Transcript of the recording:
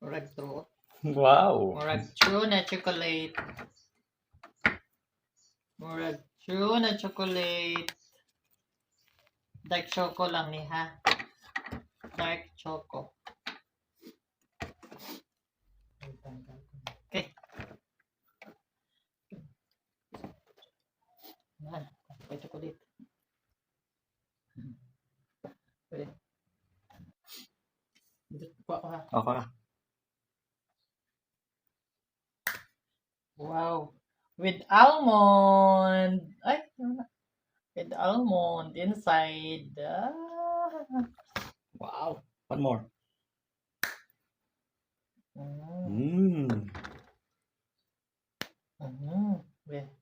Murag to. Wow. Murag true na chocolate. Murag true na chocolate. Dark choco lang ni ha. Dark choco. Okay. Yan. May chocolate. Pwede. Dito pa ako ha. Okay. Wow. With almond. Ay, with almond inside. Wow. One more. Mm. Mmm. Wait.